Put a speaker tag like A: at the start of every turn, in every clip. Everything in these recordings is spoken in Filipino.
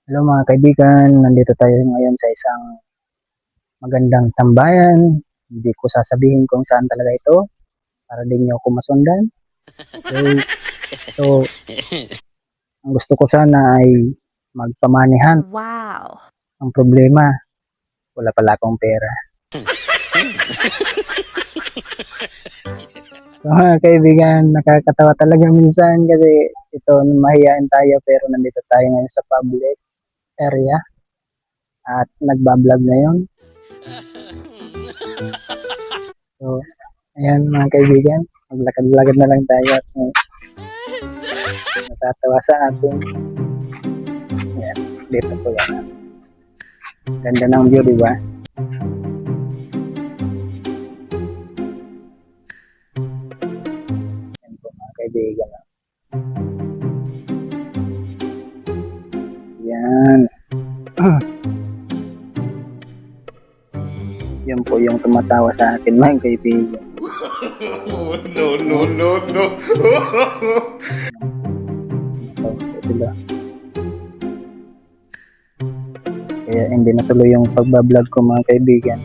A: Hello mga kaibigan, nandito tayo ngayon sa isang magandang tambayan. Hindi ko sasabihin kung saan talaga ito para di niyo ako masundan. Okay. So, ang gusto ko sana ay magpamanihan.
B: Wow.
A: Ang problema, wala pala akong pera. So mga kaibigan, nakakatawa talaga minsan kasi ito, mahihain tayo pero nandito tayo ngayon sa public area at nagbablog ngayon. So, ayan mga kaibigan, maglakad-lakad na lang tayo at natatawa sa atin. Ayan, dito po yan. Ganda ng view, di ba? Ayan po mga kaibigan. Ayan. Yan po yung tumatawa sa akin mga kaibigan.
C: No.
A: Ito po sila. Kaya hindi natuloy yung pagbablog ko mga kaibigan.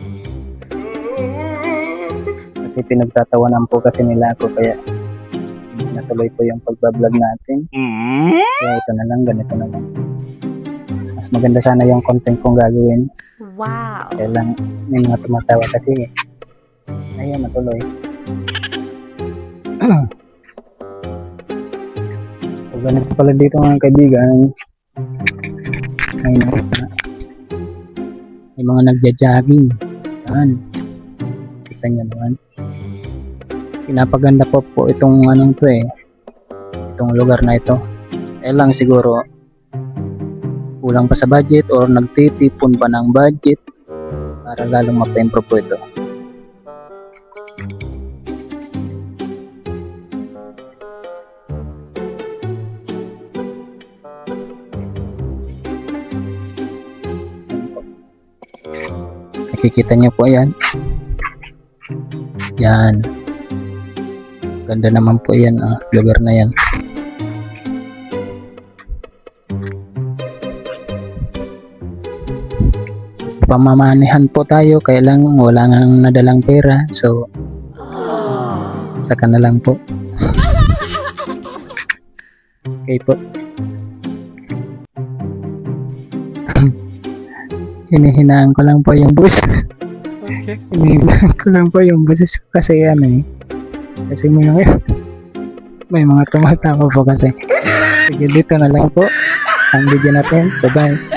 A: Kasi pinagtatawanan po kasi nila ako kaya hindi natuloy po yung pagbablog natin. Kaya ito na lang, ganito na lang. Mas maganda sana yung content kong gagawin.
B: Wow.
A: Kaya lang may mga tumatawa kasi ayun natuloy. So ganito pala dito mga kaibigan. Ayun, may mga nagja-jogging. Yan. Kita nyo naman. Pinapaganda po itong anong to itong lugar na ito. Kaya lang siguro kulang pa sa budget or nagtitipon pa ng budget para lalong mapa-improve po ito. Nakikita niyo po yan. Yan. Ganda naman po yan lugar na yan. Pamamanihan po tayo kaya lang wala nang nadalang pera, so saka na lang po. Okay po. Hinihinaan ko lang po yung bus.
B: Okay.
A: Hinihinaan ko lang po yung boses ko kasi kasi may mga tumatawa po kasi. Sige, dito na lang po ang video natin. Bye bye.